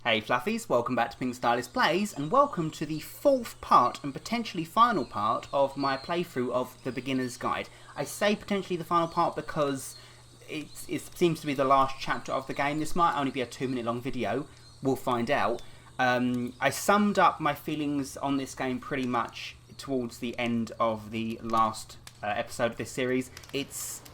Hey Fluffies, welcome back to Pinkstylistplays and welcome to the fourth part and potentially final part of my playthrough of the Beginner's Guide. I say potentially the final part because it seems to be the last chapter of the game. This might only be a 2-minute long video, we'll find out. I summed up my feelings on this game pretty much towards the end of the last episode of this series.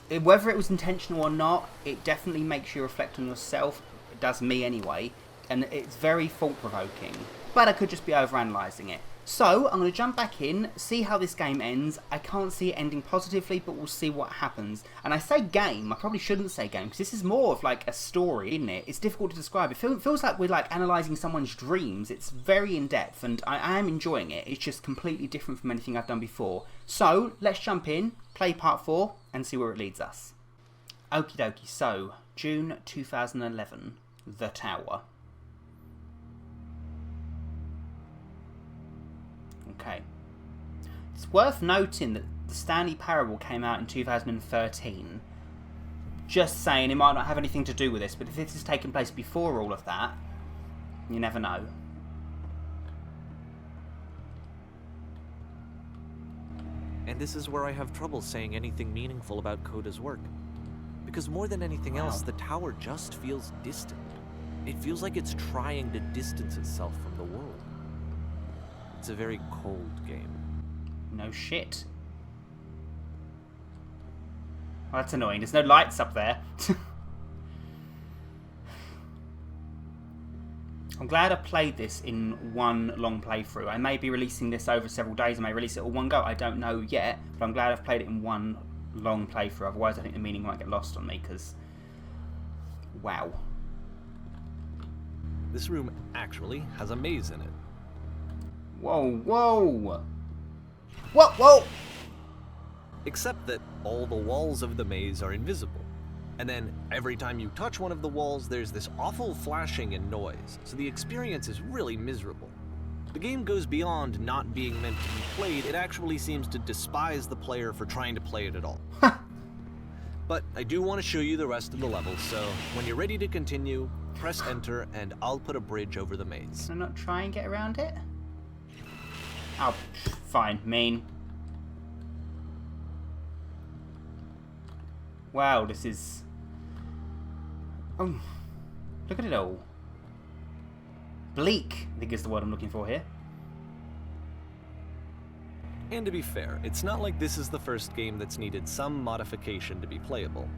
Whether it was intentional or not, it definitely makes you reflect on yourself. It does me anyway. And it's very thought-provoking, but I could just be overanalyzing it. So, I'm going to jump back in, see how this game ends. I can't see it ending positively, but we'll see what happens. And I say game, I probably shouldn't say game, because this is more of like a story, isn't it? It's difficult to describe. It feels like we're like analysing someone's dreams. It's very in-depth, and I am enjoying it. It's just completely different from anything I've done before. So, let's jump in, play part 4, and see where it leads us. Okie dokie, so, June 2011, The Tower. Okay. It's worth noting that the Stanley Parable came out in 2013. Just saying, it might not have anything to do with this, but if this has taken place before all of that, you never know. And this is where I have trouble saying anything meaningful about Coda's work. Because more than anything else, the tower just feels distant. It feels like it's trying to distance itself from the world. It's a very cold game. No shit. Well, that's annoying. There's no lights up there. I'm glad I played this in one long playthrough. I may be releasing this over several days. I may release it all one go. I don't know yet. But I'm glad I've played it in one long playthrough. Otherwise, I think the meaning might get lost on me. Because, wow. This room actually has a maze in it. Whoa, whoa! Whoa, whoa! Except that all the walls of the maze are invisible. And then, every time you touch one of the walls, there's this awful flashing and noise, so the experience is really miserable. The game goes beyond not being meant to be played, it actually seems to despise the player for trying to play it at all. But I do want to show you the rest of the level, so when you're ready to continue, press enter and I'll put a bridge over the maze. Can I not try and get around it? Oh, fine, mean. Wow, this is... Oh, look at it all. Bleak, I think is the word I'm looking for here. And to be fair, it's not like this is the first game that's needed some modification to be playable.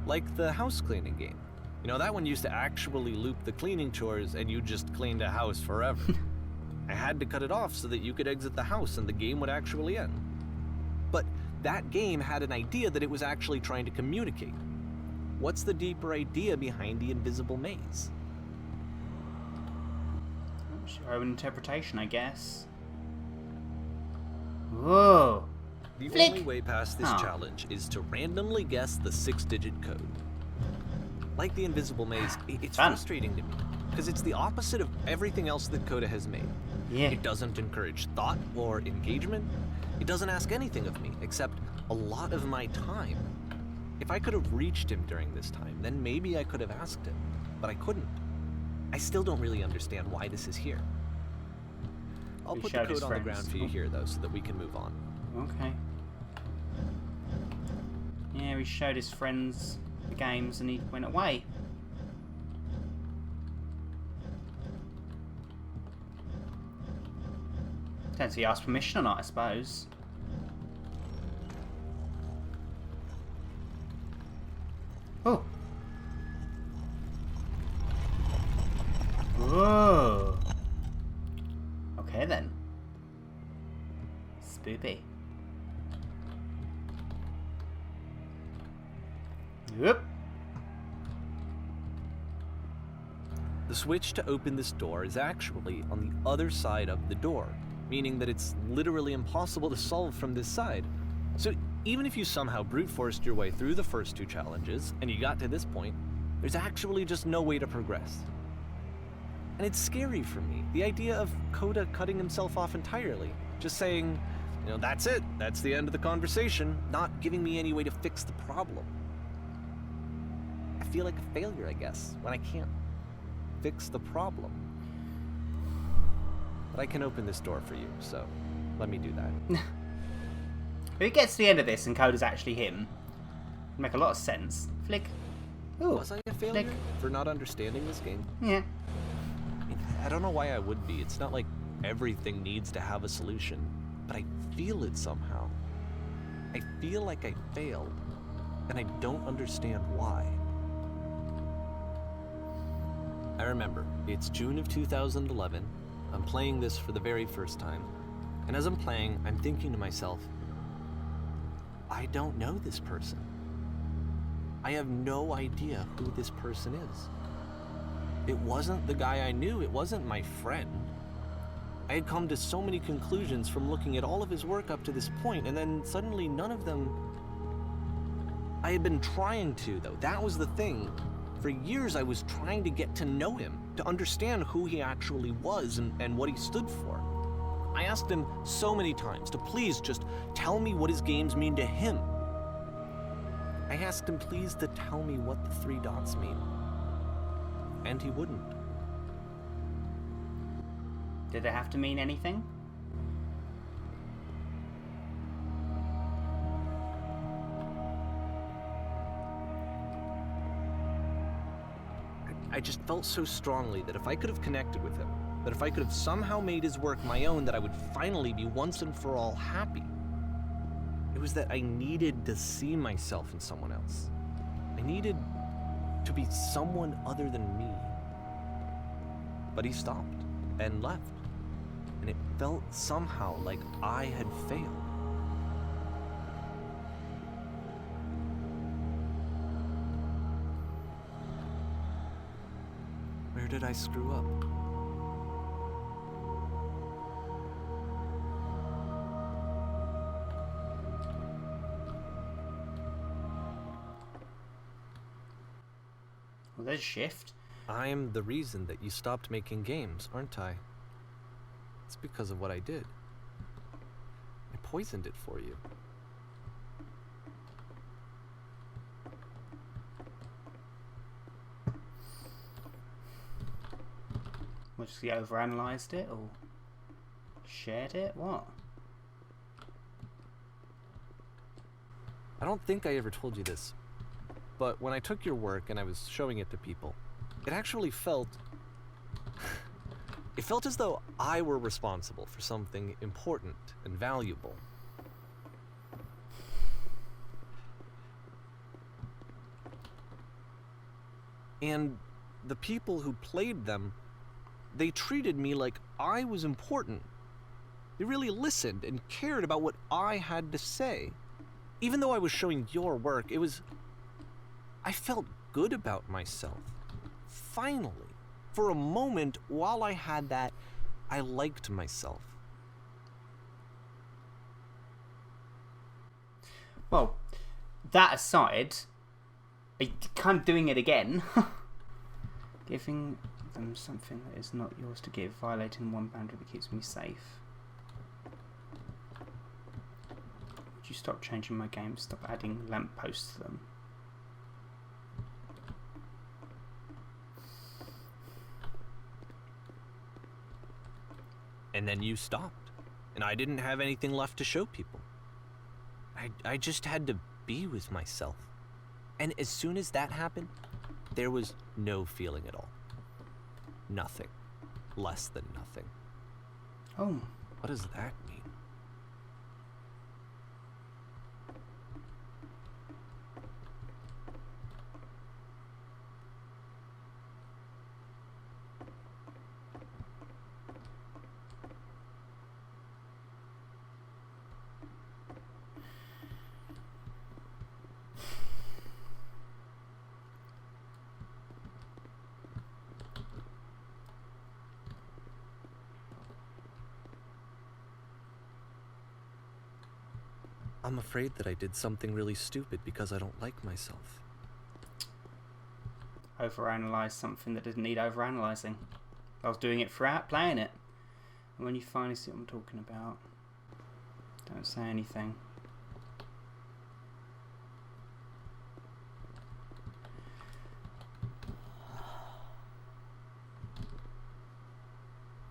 Like the house cleaning game. You know, that one used to actually loop the cleaning chores and you just cleaned a house forever. I had to cut it off so that you could exit the house and the game would actually end. But that game had an idea that it was actually trying to communicate. What's the deeper idea behind the invisible maze? It's your own interpretation, I guess. Whoa! The Flick. only way past this challenge is to randomly guess the 6-digit code. Like the invisible maze, it's frustrating to me, because it's the opposite of everything else that Coda has made. Yeah. It doesn't encourage thought or engagement. It doesn't ask anything of me, except a lot of my time. If I could have reached him during this time, then maybe I could have asked him, but I couldn't. I still don't really understand why this is here. I'll put the code on the ground for you here, though, so that we can move on. Okay. Yeah, he showed his friends the games and he went away. Depends if he asked permission or not, I suppose. Oh. Whoa. Okay then. Spoopy. Yep. The switch to open this door is actually on the other side of the door, meaning that it's literally impossible to solve from this side. So even if you somehow brute forced your way through the first 2 challenges, and you got to this point, there's actually just no way to progress. And it's scary for me, the idea of Coda cutting himself off entirely, just saying, you know, that's it, that's the end of the conversation, not giving me any way to fix the problem. I feel like a failure, I guess, when I can't fix the problem. but I can open this door for you, so let me do that. If it gets to the end of this and Coda's actually him, it'd make a lot of sense. Flick. Ooh. Was I a failure Flick. for not understanding this game? Yeah. I don't know why I would be. It's not like everything needs to have a solution, but I feel it somehow. I feel like I failed, and I don't understand why. I remember, it's June of 2011. I'm playing this for the very first time, and as I'm playing, I'm thinking to myself, I don't know this person. I have no idea who this person is. It wasn't the guy I knew, it wasn't my friend. I had come to so many conclusions from looking at all of his work up to this point, and then suddenly none of them... I had been trying to, though. That was the thing. For years I was trying to get to know him, to understand who he actually was and what he stood for. I asked him so many times to please just tell me what his games mean to him. I asked him please to tell me what the 3 dots mean. And he wouldn't. Did it have to mean anything? I just felt so strongly that if I could have connected with him, that if I could have somehow made his work my own, that I would finally be once and for all happy. It was that I needed to see myself in someone else. I needed to be someone other than me. But he stopped and left, and it felt somehow like I had failed. Where did I screw up? Well, there's a shift. I'm the reason that you stopped making games, aren't I? It's because of what I did. I poisoned it for you. Well, just he overanalyzed it or shared it? What? I don't think I ever told you this, but when I took your work and I was showing it to people, it actually felt... it felt as though I were responsible for something important and valuable. And the people who played them, they treated me like I was important. They really listened and cared about what I had to say. Even though I was showing your work, it was... I felt good about myself. Finally. For a moment, while I had that, I liked myself. Well, that aside, kind of doing it again. Giving them something that is not yours to give, violating one boundary that keeps me safe. Would you stop changing my games? Stop adding lampposts to them. And then you stopped, and I didn't have anything left to show people. I just had to be with myself. And as soon as that happened, there was no feeling at all. Nothing. Less than nothing. Oh. What does that mean? I'm afraid that I did something really stupid because I don't like myself. Overanalyze something that didn't need overanalyzing. I was doing it throughout playing it. And when you finally see what I'm talking about, don't say anything.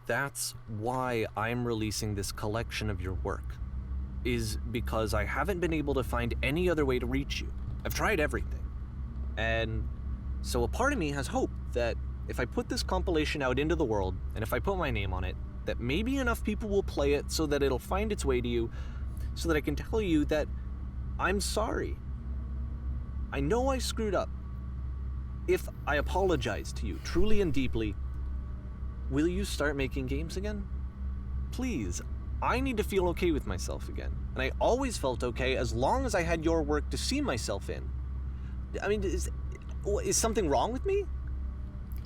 That's why I'm releasing this collection of your work, is because I haven't been able to find any other way to reach you. I've tried everything. And so a part of me has hope that if I put this compilation out into the world, and if I put my name on it, that maybe enough people will play it so that it'll find its way to you, so that I can tell you that I'm sorry. I know I screwed up. If I apologize to you truly and deeply, will you start making games again? Please, I need to feel okay with myself again. And I always felt okay as long as I had your work to see myself in. I mean, is something wrong with me?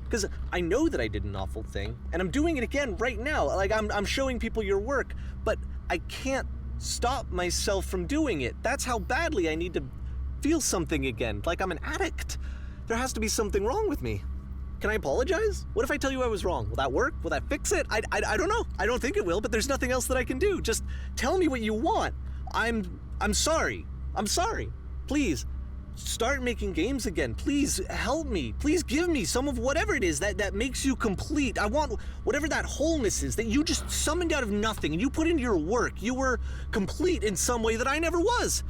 Because I know that I did an awful thing, and I'm doing it again right now. Like, I'm showing people your work, but I can't stop myself from doing it. That's how badly I need to feel something again, like I'm an addict. There has to be something wrong with me. Can I apologize? What if I tell you I was wrong? Will that work? Will that fix it? I don't know. I don't think it will, but there's nothing else that I can do. Just tell me what you want. I'm sorry. I'm sorry. Please, start making games again. Please help me. Please give me some of whatever it is that makes you complete. I want whatever that wholeness is that you just summoned out of nothing and you put into your work. You were complete in some way that I never was.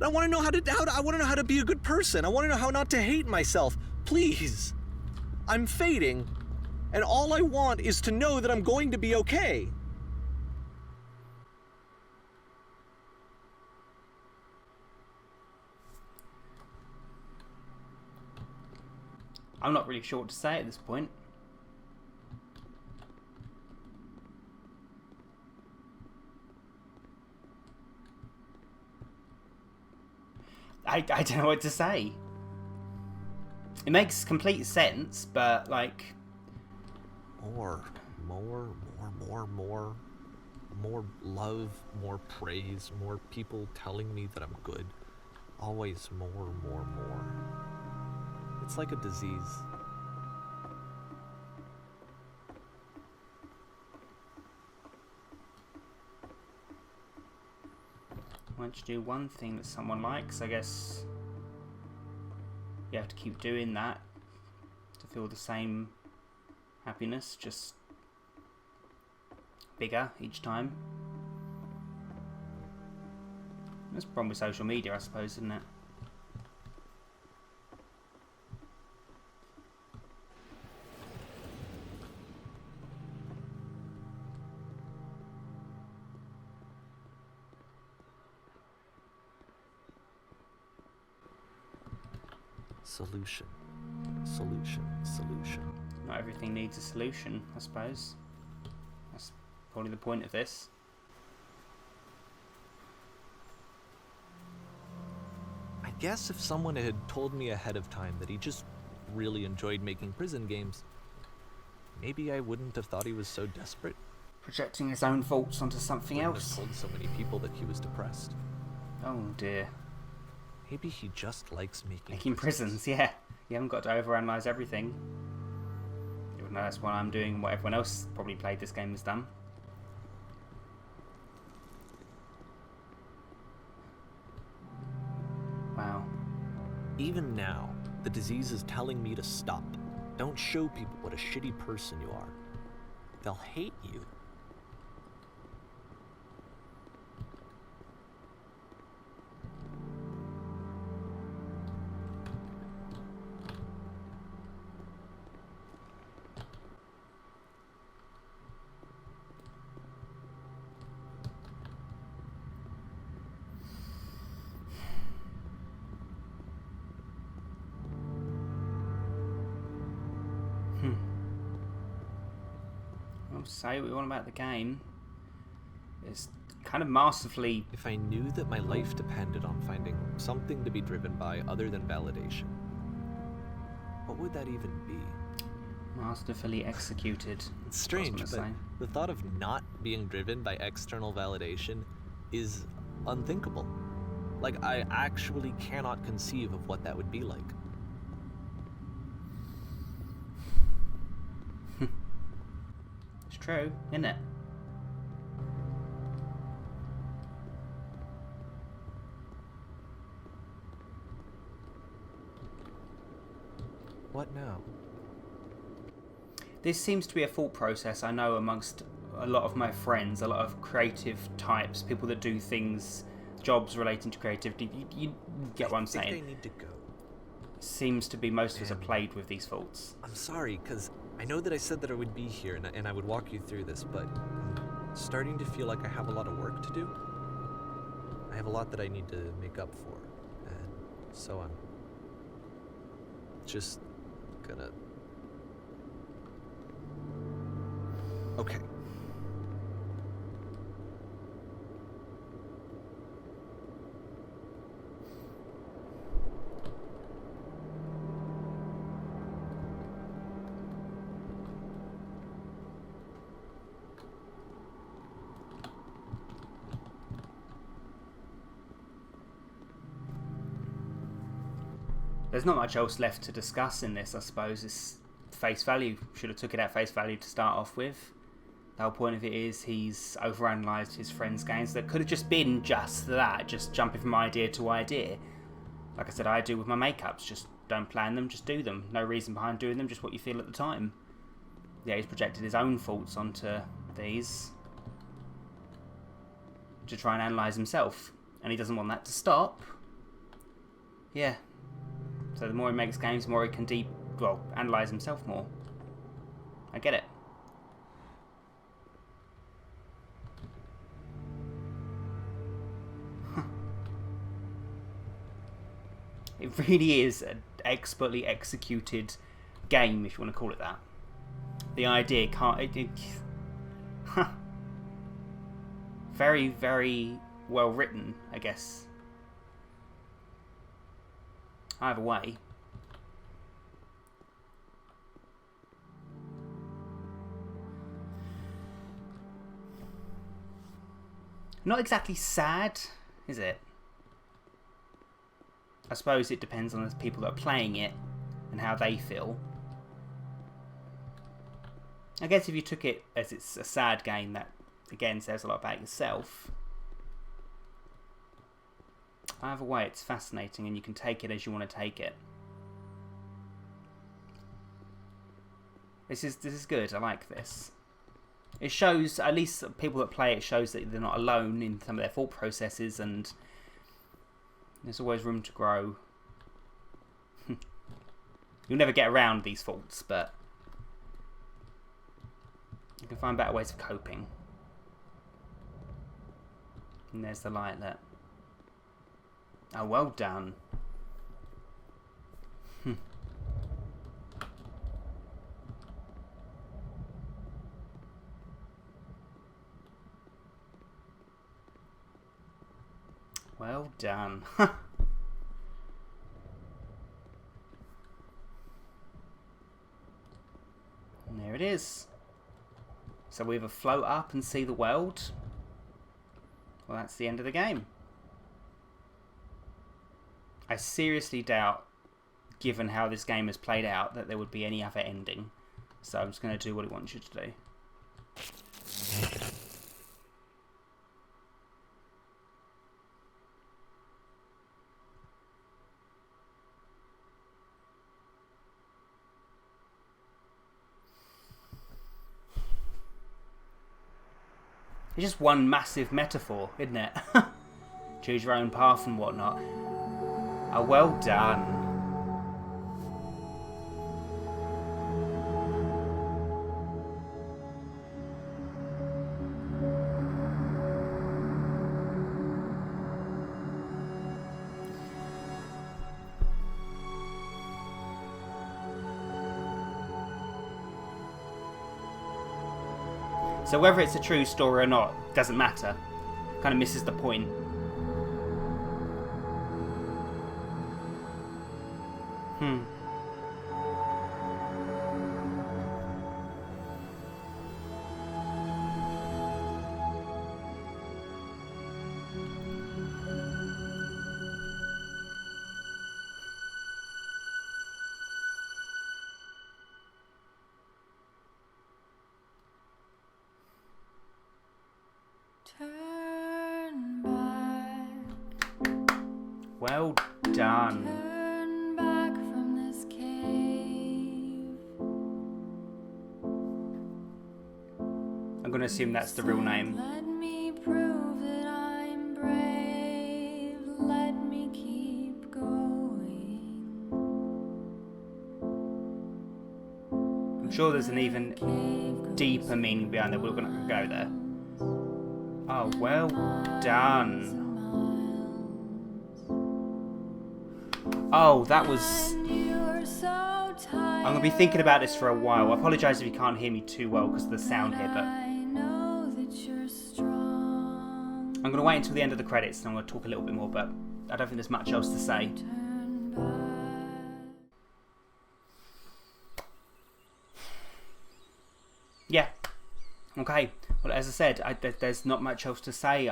I want to know I want to know how to be a good person. I want to know how not to hate myself. Please. I'm fading, and all I want is to know that I'm going to be okay. I'm not really sure what to say at this point. I don't know what to say. It makes complete sense, but like... More love, more praise, more people telling me that I'm good. Always more. It's like a disease. Once you do one thing that someone likes, I guess you have to keep doing that to feel the same happiness, just bigger each time. That's the problem with social media, I suppose, isn't it? Solution. Not everything needs a solution, I suppose. That's probably the point of this. I guess if someone had told me ahead of time that he just really enjoyed making prison games, maybe I wouldn't have thought he was so desperate. Projecting his own faults onto something else. Told so many people that he was depressed. Oh dear. Maybe he just likes making prisons. Yeah. You haven't got to overanalyze everything. Even though that's what I'm doing and what everyone else probably played this game has done. Wow. Even now, the disease is telling me to stop. Don't show people what a shitty person you are. They'll hate you. I'll say what we want about the game. It's kind of masterfully... If I knew that my life depended on finding something to be driven by other than validation, what would that even be? Masterfully executed. It's strange, but the thought of not being driven by external validation is unthinkable. Like, I actually cannot conceive of what that would be like. It's true, isn't it? What now? This seems to be a thought process I know amongst a lot of my friends, a lot of creative types, people that do things, jobs relating to creativity. You get what I'm saying? I think I need to go. Seems to be most of us are plagued with these faults. I'm sorry, because I know that I said that I would be here and I would walk you through this, but I'm starting to feel like I have a lot of work to do. I have a lot that I need to make up for, and so I'm just gonna... Okay. There's not much else left to discuss in this, I suppose. It's face value. Should have took it at face value to start off with. The whole point of it is he's overanalyzed his friend's games. That could have just been just that, just jumping from idea to idea. Like I said, I do with my makeups. Just don't plan them, just do them. No reason behind doing them, just what you feel at the time. Yeah, he's projected his own thoughts onto these to try and analyse himself. And he doesn't want that to stop. Yeah. So the more he makes games, the more he can analyse himself more. I get it. It really is an expertly executed game, if you want to call it that. The idea can't... very, very well written, I guess. Either way. Not exactly sad, is it? I suppose it depends on the people that are playing it and how they feel. I guess if you took it as it's a sad game, that again says a lot about yourself. Either way, it's fascinating and you can take it as you want to take it. This is good. I like this. It shows, at least people that play it, shows that they're not alone in some of their thought processes, and there's always room to grow. You'll never get around these faults, but you can find better ways of coping. And there's the light there. Oh, well done. Well done. And there it is. So we either float up and see the world, well, that's the end of the game. I seriously doubt, given how this game has played out, that there would be any other ending. So I'm just going to do what it wants you to do. It's just one massive metaphor, isn't it? Choose your own path and whatnot. Oh, well done. So whether it's a true story or not, doesn't matter. Kind of misses the point. Turn back. Well done. Turn back from this cave. going to assume that's the real name. Let me prove that I'm brave. Let me keep going. I'm sure there's an even deeper meaning behind that. We're going to go there. Oh, well done. Oh, that was... I'm going to be thinking about this for a while. I apologise if you can't hear me too well because of the sound here, but... I'm going to wait until the end of the credits and I'm going to talk a little bit more, but I don't think there's much else to say. Yeah. Okay. Well, as I said, there's not much else to say.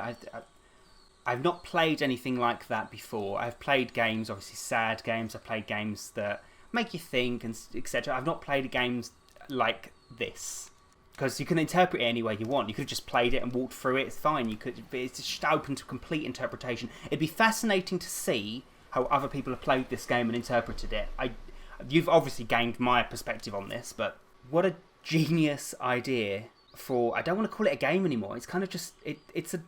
I've not played anything like that before. I've played games, obviously sad games. I've played games that make you think and etc. I've not played games like this because you can interpret it any way you want. You could have just played it and walked through it. It's fine. It's just open to complete interpretation. It'd be fascinating to see how other people have played this game and interpreted it. You've obviously gained my perspective on this, but what a genius idea for... I don't want to call it a game anymore. It's kind of just... It's a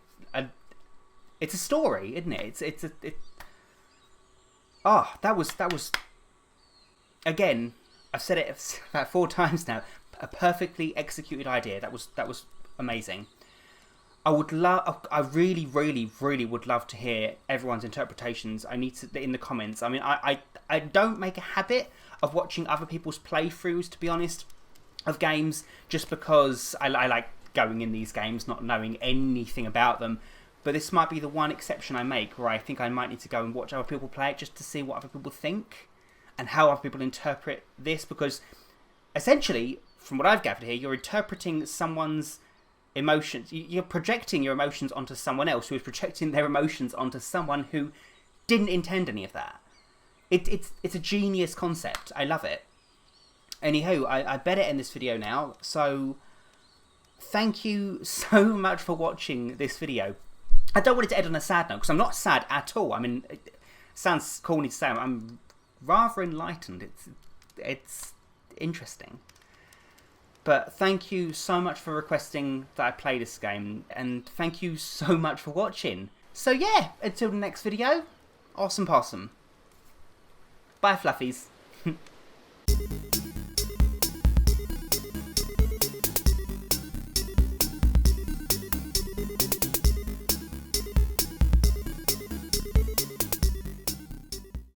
story, isn't it? That was... Again, I've said it about 4 times now. A perfectly executed idea. That was amazing. I really, really, really would love to hear everyone's interpretations. I need to in the comments. I mean, I don't make a habit of watching other people's playthroughs, to be honest, of games, just because I like going in these games not knowing anything about them. But this might be the one exception I make where I think I might need to go and watch other people play it just to see what other people think and how other people interpret this, because essentially, from what I've gathered here, you're interpreting someone's emotions. You're projecting your emotions onto someone else who is projecting their emotions onto someone who didn't intend any of that. It's a genius concept. I love it. Anywho, I better end this video now. So, thank you so much for watching this video. I don't want it to end on a sad note, because I'm not sad at all. I mean, it sounds corny to say. I'm rather enlightened. It's interesting. But thank you so much for requesting that I play this game, and thank you so much for watching. So yeah, until the next video, awesome possum. Bye, fluffies.